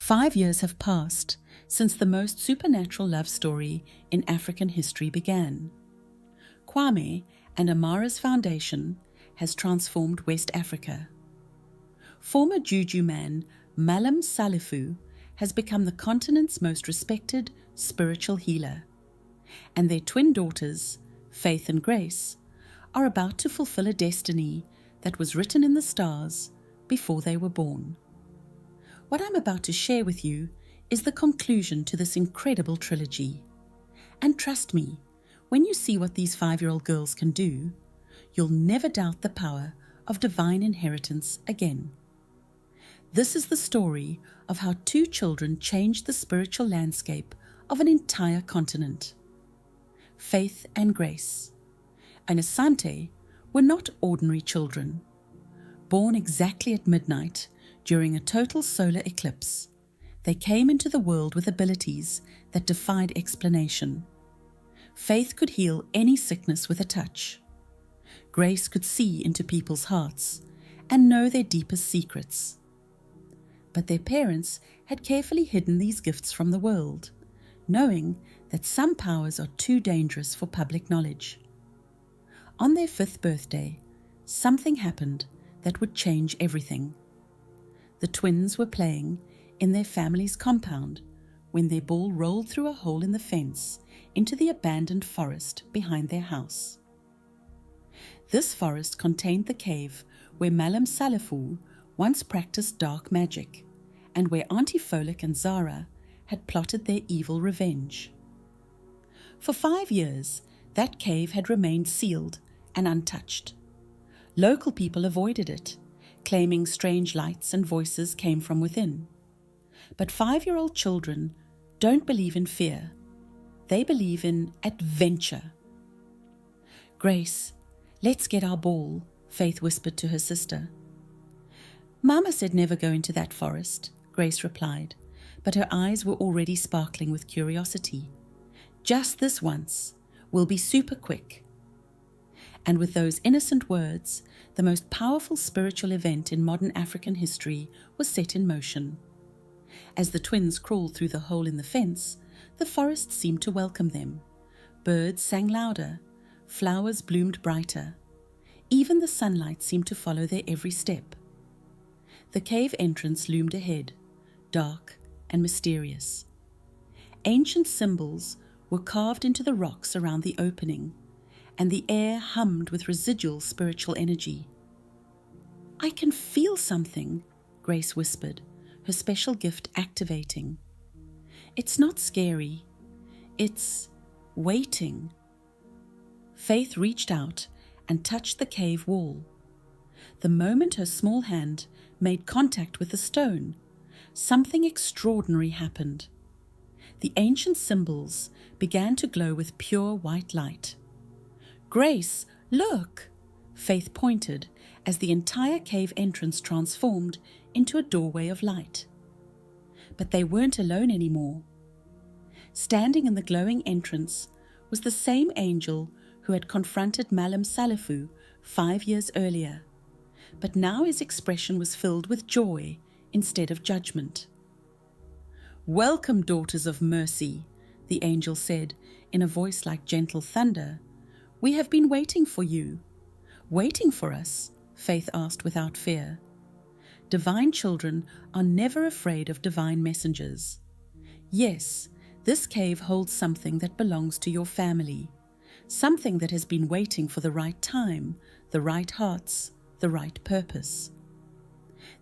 5 years have passed since the most supernatural love story in African history began. Kwame and Amara's foundation has transformed West Africa. Former Juju man Malam Salifu has become the continent's most respected spiritual healer, and their twin daughters, Faith and Grace, are about to fulfill a destiny that was written in the stars before they were born. What I'm about to share with you is the conclusion to this incredible trilogy. And trust me, when you see what these 5-year-old girls can do, you'll never doubt the power of divine inheritance again. This is the story of how 2 children changed the spiritual landscape of an entire continent. Faith and Grace and Asante were not ordinary children. Born exactly at midnight during a total solar eclipse, they came into the world with abilities that defied explanation. Faith could heal any sickness with a touch. Grace could see into people's hearts and know their deepest secrets. But their parents had carefully hidden these gifts from the world, knowing that some powers are too dangerous for public knowledge. On their 5th birthday, something happened that would change everything. The twins were playing in their family's compound when their ball rolled through a hole in the fence into the abandoned forest behind their house. This forest contained the cave where Malam Salifu once practiced dark magic, and where Auntie Folik and Zara had plotted their evil revenge. For 5 years, that cave had remained sealed and untouched. Local people avoided it, claiming strange lights and voices came from within. But 5-year-old children don't believe in fear. They believe in adventure. "Grace, let's get our ball," Faith whispered to her sister. "Mama said never go into that forest," Grace replied, but her eyes were already sparkling with curiosity. "Just this once. We'll be super quick." And with those innocent words, the most powerful spiritual event in modern African history was set in motion. As the twins crawled through the hole in the fence, the forest seemed to welcome them. Birds sang louder, flowers bloomed brighter. Even the sunlight seemed to follow their every step. The cave entrance loomed ahead, dark and mysterious. Ancient symbols were carved into the rocks around the opening, and the air hummed with residual spiritual energy. "I can feel something," Grace whispered, her special gift activating. "It's not scary. It's waiting." Faith reached out and touched the cave wall. The moment her small hand made contact with the stone, something extraordinary happened. The ancient symbols began to glow with pure white light. "Grace, look!" Faith pointed as the entire cave entrance transformed into a doorway of light. But they weren't alone anymore. Standing in the glowing entrance was the same angel who had confronted Malam Salifu 5 years earlier, but now his expression was filled with joy instead of judgment. "Welcome, daughters of mercy," the angel said in a voice like gentle thunder. "We have been waiting for you." "Waiting for us?" Faith asked without fear. Divine children are never afraid of divine messengers. "Yes, this cave holds something that belongs to your family, something that has been waiting for the right time, the right hearts, the right purpose."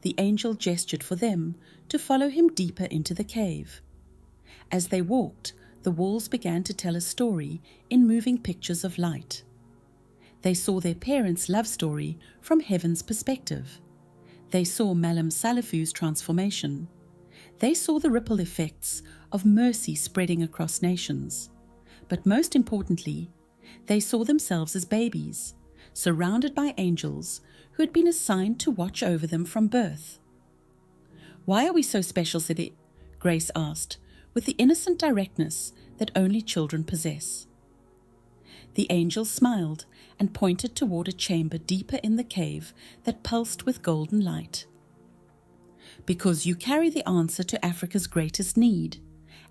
The angel gestured for them to follow him deeper into the cave. As they walked, the walls began to tell a story in moving pictures of light. They saw their parents' love story from heaven's perspective. They saw Malam Salifu's transformation. They saw the ripple effects of mercy spreading across nations. But most importantly, they saw themselves as babies, surrounded by angels who had been assigned to watch over them from birth. "Why are we so special, Sidi?" Grace asked, with the innocent directness that only children possess. The angel smiled and pointed toward a chamber deeper in the cave that pulsed with golden light. because you carry the answer to Africa's greatest need,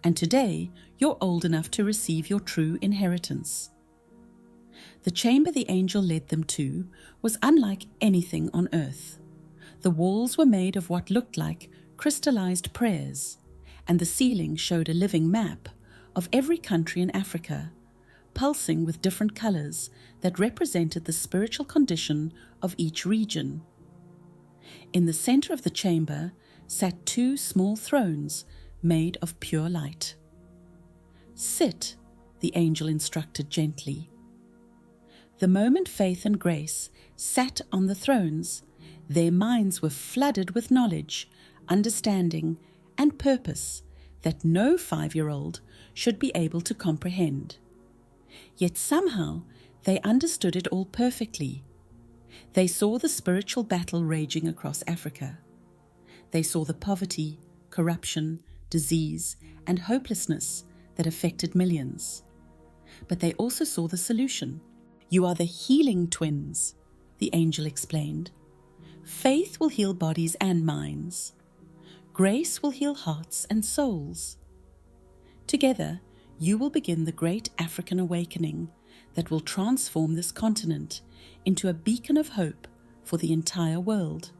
and today you're old enough to receive your true inheritance. The chamber the angel led them to was unlike anything on earth. The walls were made of what looked like crystallized prayers, and the ceiling showed a living map of every country in Africa, pulsing with different colors that represented the spiritual condition of each region. In the center of the chamber sat 2 small thrones made of pure light. "Sit," the angel instructed gently. The moment Faith and Grace sat on the thrones, their minds were flooded with knowledge, understanding, and purpose that no 5-year-old should be able to comprehend. Yet somehow they understood it all perfectly. They saw the spiritual battle raging across Africa. They saw the poverty, corruption, disease, and hopelessness that affected millions. But they also saw the solution. "You are the healing twins," the angel explained. "Faith will heal bodies and minds. Grace will heal hearts and souls. Together, you will begin the great African awakening that will transform this continent into a beacon of hope for the entire world."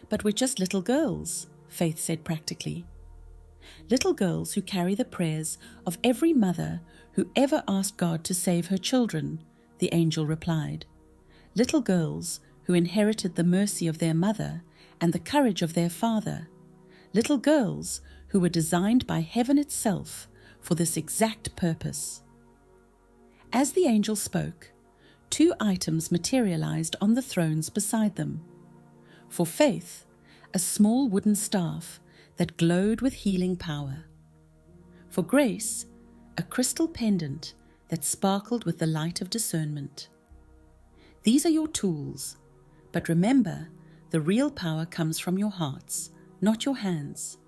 "But we're just little girls," Faith said practically. "Little girls who carry the prayers of every mother who ever asked God to save her children," the angel replied. "Little girls who inherited the mercy of their mother and the courage of their father. Little girls who were designed by heaven itself for this exact purpose." As the angel spoke, 2 items materialized on the thrones beside them. For Faith, a small wooden staff that glowed with healing power. For Grace, a crystal pendant that sparkled with the light of discernment. "These are your tools, but remember, the real power comes from your hearts, not your hands."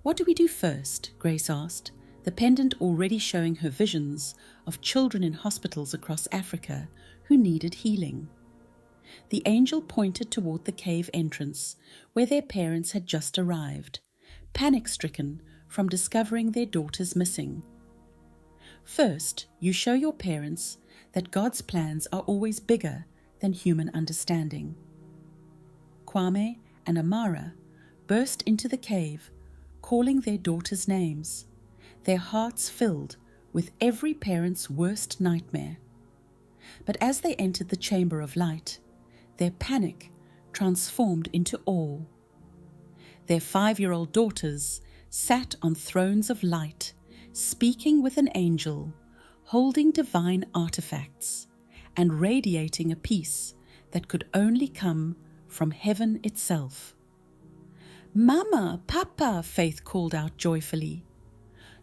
"What do we do first?" Grace asked, the pendant already showing her visions of children in hospitals across Africa who needed healing. The angel pointed toward the cave entrance where their parents had just arrived, panic-stricken from discovering their daughters missing. "First, you show your parents that God's plans are always bigger than human understanding." Kwame and Amara burst into the cave, calling their daughters' names, their hearts filled with every parent's worst nightmare. But as they entered the chamber of light, their panic transformed into awe. Their 5-year-old daughters sat on thrones of light, speaking with an angel, holding divine artifacts, and radiating a peace that could only come from heaven itself. "Mama, Papa," Faith called out joyfully.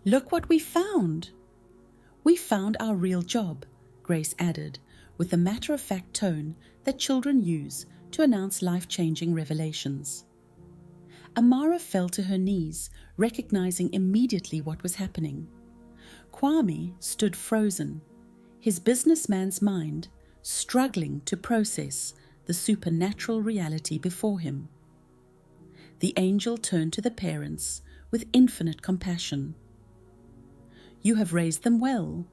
"Look what we found." "We found our real job," Grace added, with the matter-of-fact tone that children use to announce life-changing revelations. Amara fell to her knees, recognizing immediately what was happening. Kwame stood frozen, his businessman's mind struggling to process the supernatural reality before him. The angel turned to the parents with infinite compassion. "You have raised them well.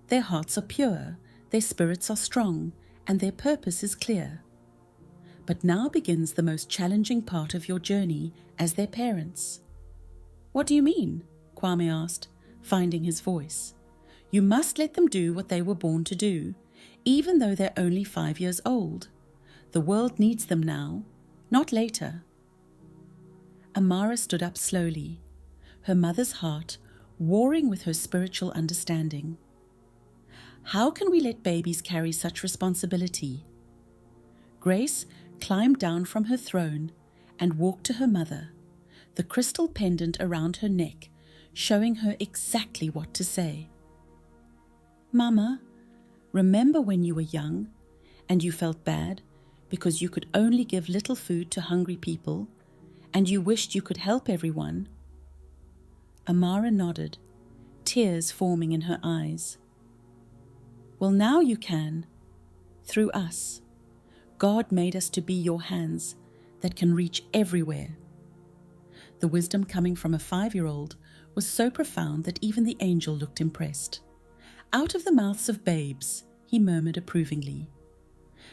Their hearts are pure, their spirits are strong, and their purpose is clear. But now begins the most challenging part of your journey as their parents." "What do you mean?" Kwame asked, finding his voice. "You must let them do what they were born to do, even though they're only 5 years old. The world needs them now, not later." Amara stood up slowly, her mother's heart warring with her spiritual understanding. "How can we let babies carry such responsibility?" Grace climbed down from her throne and walked to her mother, the crystal pendant around her neck showing her exactly what to say. "Mama, remember when you were young and you felt bad because you could only give little food to hungry people and you wished you could help everyone?" Amara nodded, tears forming in her eyes. "Well, now you can, through us. God made us to be your hands that can reach everywhere. The wisdom coming from a 5-year-old was so profound that even the angel looked impressed. "Out of the mouths of babes," he murmured approvingly.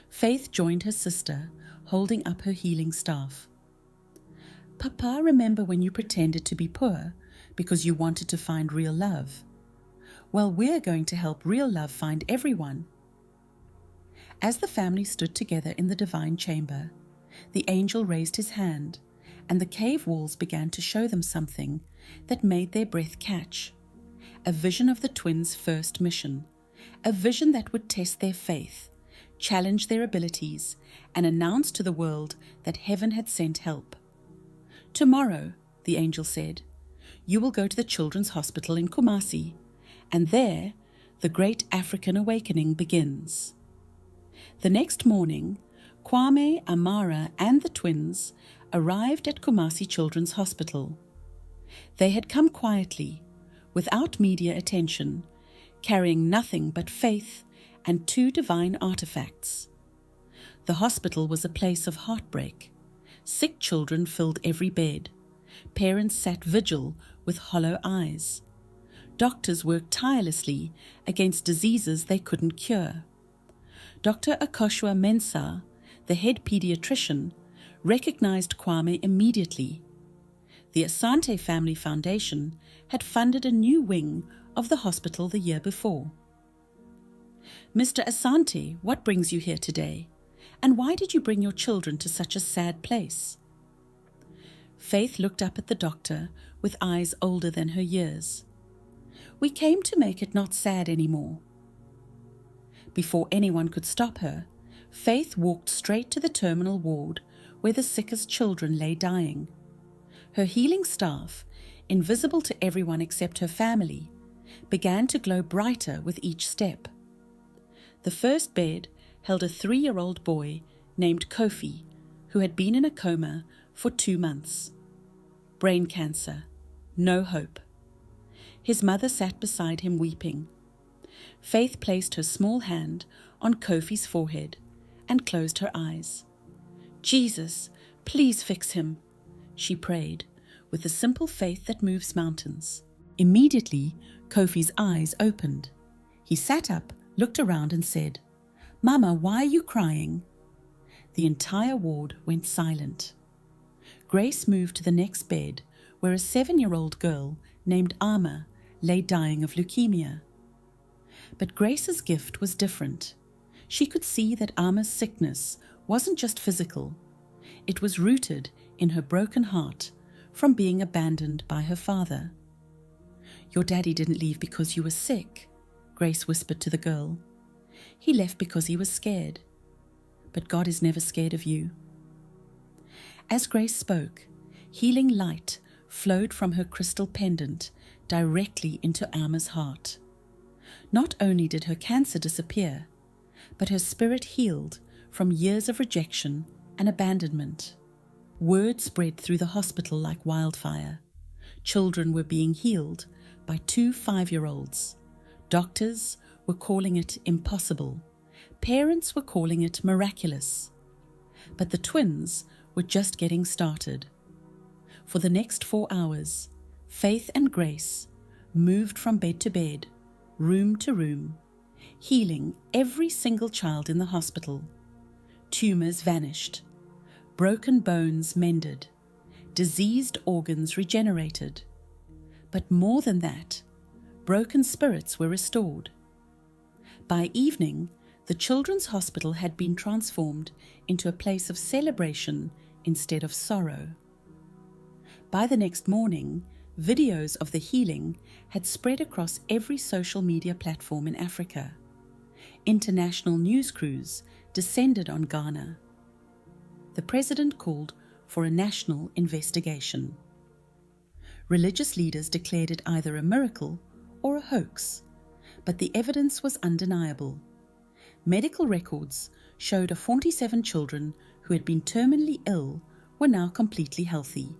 Faith joined her sister, holding up her healing staff. "Papa, remember when you pretended to be poor because you wanted to find real love? Well, we're going to help real love find everyone." As the family stood together in the divine chamber, the angel raised his hand, and the cave walls began to show them something that made their breath catch. A vision of the twins' first mission, a vision that would test their faith, challenge their abilities, and announce to the world that heaven had sent help. "Tomorrow," the angel said, "you will go to the children's hospital in Kumasi, and there the great African awakening begins." The next morning, Kwame, Amara, and the twins arrived at Kumasi Children's Hospital. They had come quietly, without media attention, carrying nothing but faith and 2 divine artifacts. The hospital was a place of heartbreak. Sick children filled every bed. Parents sat vigil with hollow eyes. Doctors worked tirelessly against diseases they couldn't cure. Dr. Akoshua Mensah, the head pediatrician, recognized Kwame immediately. The Asante Family Foundation had funded a new wing of the hospital the year before. "Mr. Asante, what brings you here today? And why did you bring your children to such a sad place?" Faith looked up at the doctor with eyes older than her years. "We came to make it not sad anymore." Before anyone could stop her, Faith walked straight to the terminal ward where the sickest children lay dying. Her healing staff, invisible to everyone except her family, began to glow brighter with each step. The first bed held a 3-year-old boy named Kofi, who had been in a coma for 2 months. Brain cancer, no hope. His mother sat beside him weeping. Faith placed her small hand on Kofi's forehead and closed her eyes. "Jesus, please fix him," she prayed, with the simple faith that moves mountains. Immediately, Kofi's eyes opened. He sat up, looked around and said, "Mama, why are you crying?" The entire ward went silent. Grace moved to the next bed, where a 7-year-old girl named Ama lay dying of leukemia. But Grace's gift was different. She could see that Ama's sickness wasn't just physical. It was rooted in her broken heart from being abandoned by her father. "Your daddy didn't leave because you were sick," Grace whispered to the girl. "He left because he was scared. But God is never scared of you." As Grace spoke, healing light flowed from her crystal pendant directly into Ama's heart. Not only did her cancer disappear, but her spirit healed from years of rejection and abandonment. Word spread through the hospital like wildfire. Children were being healed by 2 5-year-olds. Doctors were calling it impossible. Parents were calling it miraculous. But the twins were just getting started. For the next 4 hours, Faith and Grace moved from bed to bed, room to room, healing every single child in the hospital. Tumors vanished, broken bones mended, diseased organs regenerated. But more than that, broken spirits were restored. By evening, the children's hospital had been transformed into a place of celebration instead of sorrow. By the next morning, videos of the healing had spread across every social media platform in Africa. International news crews descended on Ghana. The president called for a national investigation. Religious leaders declared it either a miracle or a hoax, but the evidence was undeniable. Medical records showed 47 children who had been terminally ill were now completely healthy.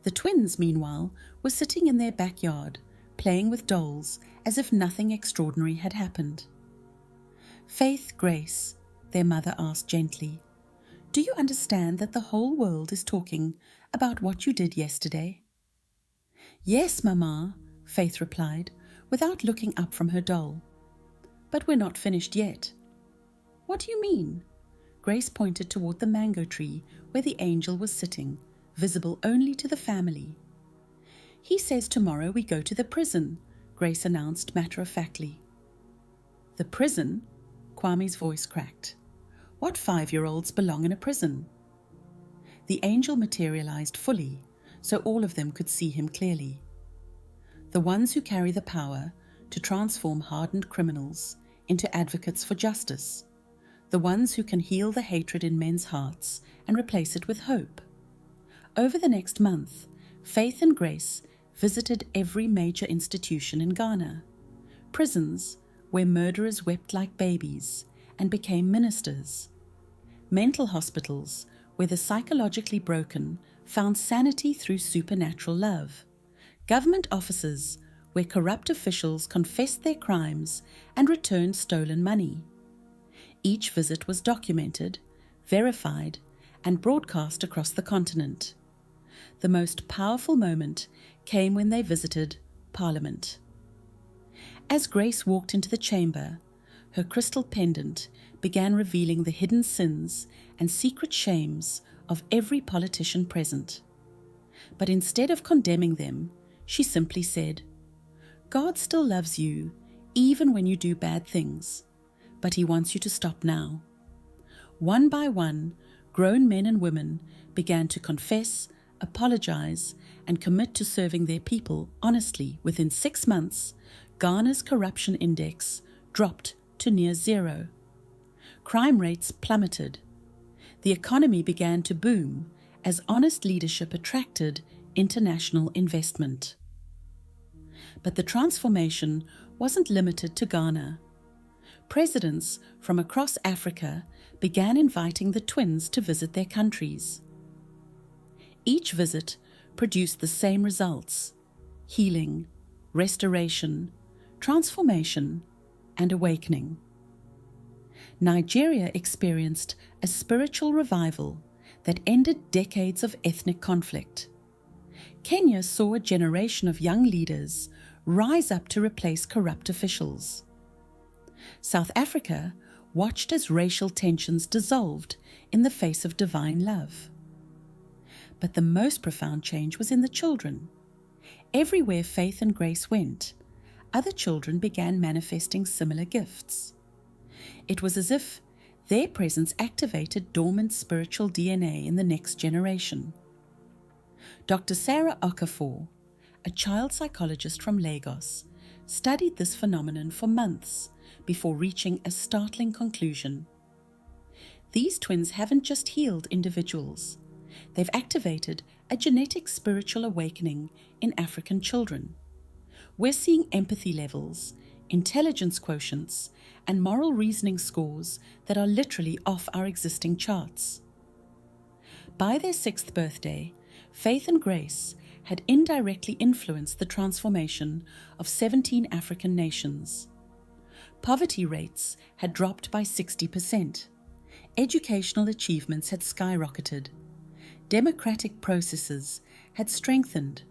The twins, meanwhile, were sitting in their backyard, playing with dolls as if nothing extraordinary had happened. "Faith, Grace," their mother asked gently, Do you understand that the whole world is talking about what you did yesterday? Yes, Mama, Faith replied, without looking up from her doll. But we're not finished yet. What do you mean? Grace pointed toward the mango tree where the angel was sitting, visible only to the family. He says tomorrow we go to the prison, Grace announced matter-of-factly. The prison? Kwame's voice cracked. What 5-year-olds belong in a prison? The angel materialized fully, so all of them could see him clearly. The ones who carry the power to transform hardened criminals into advocates for justice. The ones who can heal the hatred in men's hearts and replace it with hope. Over the next month, Faith and Grace visited every major institution in Ghana. Prisons, where murderers wept like babies and became ministers. Mental hospitals, where the psychologically broken found sanity through supernatural love. Government offices, where corrupt officials confessed their crimes and returned stolen money. Each visit was documented, verified, and broadcast across the continent. The most powerful moment came when they visited Parliament. As Grace walked into the chamber, her crystal pendant began revealing the hidden sins and secret shames of every politician present. But instead of condemning them, she simply said, God still loves you, even when you do bad things, but He wants you to stop now. One by one, grown men and women began to confess, apologize, and commit to serving their people honestly. Within 6 months, Ghana's corruption index dropped to near zero. Crime rates plummeted. The economy began to boom as honest leadership attracted international investment. But the transformation wasn't limited to Ghana. Presidents from across Africa began inviting the twins to visit their countries. Each visit produced the same results: healing, restoration, transformation, and awakening. Nigeria experienced a spiritual revival that ended decades of ethnic conflict. Kenya saw a generation of young leaders rise up to replace corrupt officials. South Africa watched as racial tensions dissolved in the face of divine love. But the most profound change was in the children. Everywhere Faith and Grace went, other children began manifesting similar gifts. It was as if their presence activated dormant spiritual DNA in the next generation. Dr. Sarah Okafor, a child psychologist from Lagos, studied this phenomenon for months before reaching a startling conclusion. These twins haven't just healed individuals. They've activated a genetic spiritual awakening in African children. We're seeing empathy levels, intelligence quotients, and moral reasoning scores that are literally off our existing charts. By their 6th birthday, Faith and Grace had indirectly influenced the transformation of 17 African nations. Poverty rates had dropped by 60%. Educational achievements had skyrocketed. Democratic processes had strengthened.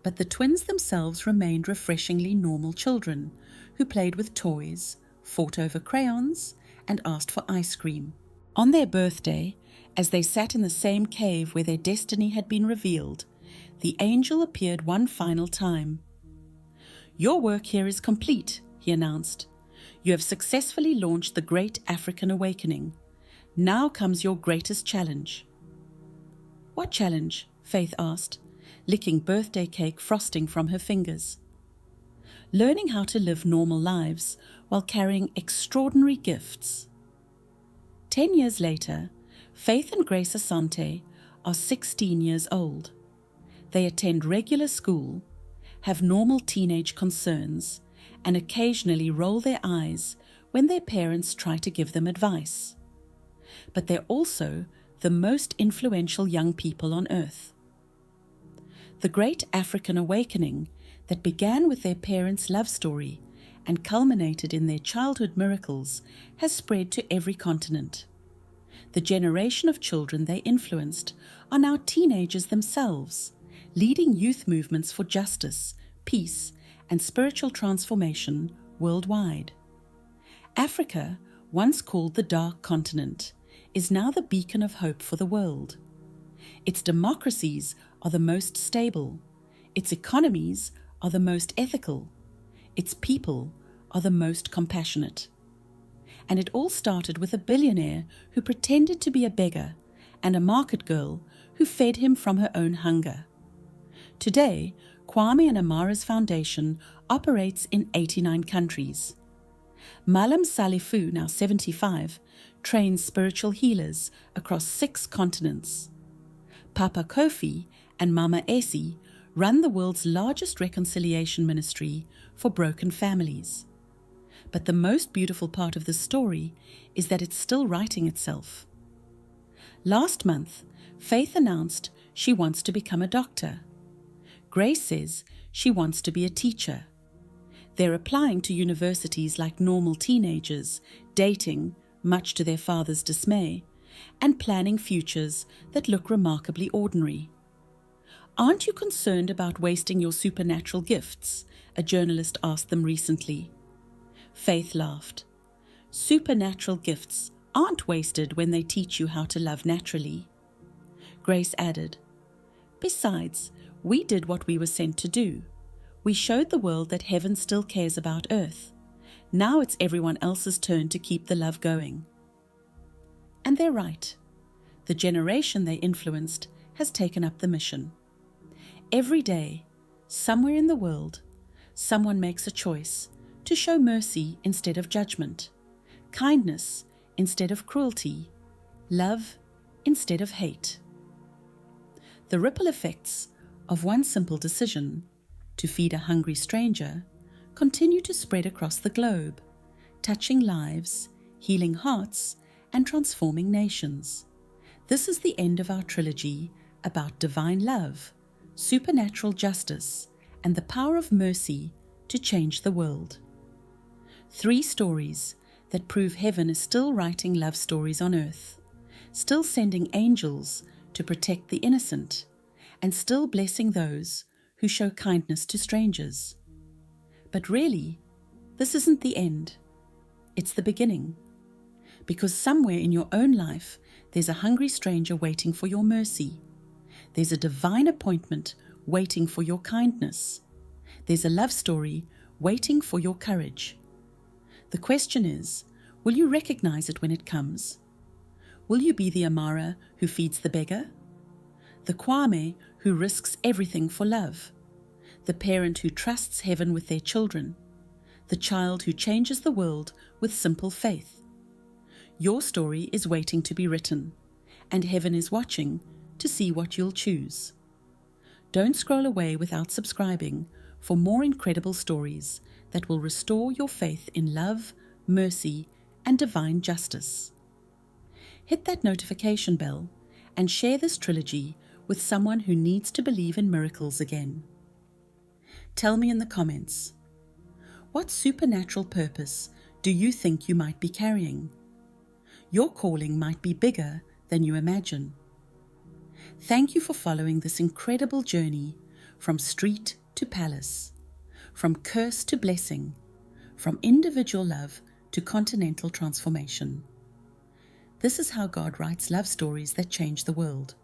But the twins themselves remained refreshingly normal children who played with toys, fought over crayons, and asked for ice cream. On their birthday, as they sat in the same cave where their destiny had been revealed, the angel appeared one final time. "Your work here is complete," he announced. "You have successfully launched the Great African Awakening. Now comes your greatest challenge." "What challenge?" Faith asked, licking birthday cake frosting from her fingers. "Learning how to live normal lives while carrying extraordinary gifts." 10 years later, Faith and Grace Asante are 16 years old. They attend regular school, have normal teenage concerns, and occasionally roll their eyes when their parents try to give them advice. But they're also the most influential young people on earth. The Great African Awakening that began with their parents' love story and culminated in their childhood miracles has spread to every continent. The generation of children they influenced are now teenagers themselves, leading youth movements for justice, peace, and spiritual transformation worldwide. Africa, once called the Dark Continent, is now the beacon of hope for the world. Its democracies are the most stable, its economies are the most ethical, its people are the most compassionate. And it all started with a billionaire who pretended to be a beggar and a market girl who fed him from her own hunger. Today, Kwame and Amara's foundation operates in 89 countries. Malam Salifu, now 75, trains spiritual healers across 6 continents. Papa Kofi and Mama Essie run the world's largest reconciliation ministry for broken families. But the most beautiful part of this story is that it's still writing itself. Last month, Faith announced she wants to become a doctor. Grace says she wants to be a teacher. They're applying to universities like normal teenagers, dating, much to their father's dismay, and planning futures that look remarkably ordinary. "Aren't you concerned about wasting your supernatural gifts?" a journalist asked them recently. Faith laughed. "Supernatural gifts aren't wasted when they teach you how to love naturally." Grace added, "Besides, we did what we were sent to do. We showed the world that heaven still cares about earth. Now it's everyone else's turn to keep the love going." And they're right. The generation they influenced has taken up the mission. Every day, somewhere in the world, someone makes a choice to show mercy instead of judgment, kindness instead of cruelty, love instead of hate. The ripple effects of one simple decision, to feed a hungry stranger, continue to spread across the globe, touching lives, healing hearts, and transforming nations. This is the end of our trilogy about divine love, supernatural justice, and the power of mercy to change the world. 3 stories that prove heaven is still writing love stories on earth, still sending angels to protect the innocent, and still blessing those who show kindness to strangers. But really, this isn't the end. It's the beginning. Because somewhere in your own life, there's a hungry stranger waiting for your mercy. There's a divine appointment waiting for your kindness. There's a love story waiting for your courage. The question is, will you recognize it when it comes? Will you be the Amara who feeds the beggar? The Kwame who risks everything for love? The parent who trusts heaven with their children? The child who changes the world with simple faith? Your story is waiting to be written, and heaven is watching to see what you'll choose. Don't scroll away without subscribing for more incredible stories that will restore your faith in love, mercy, and divine justice. Hit that notification bell and share this trilogy with someone who needs to believe in miracles again. Tell me in the comments, what supernatural purpose do you think you might be carrying? Your calling might be bigger than you imagine. Thank you for following this incredible journey from street to palace, from curse to blessing, from individual love to continental transformation. This is how God writes love stories that change the world.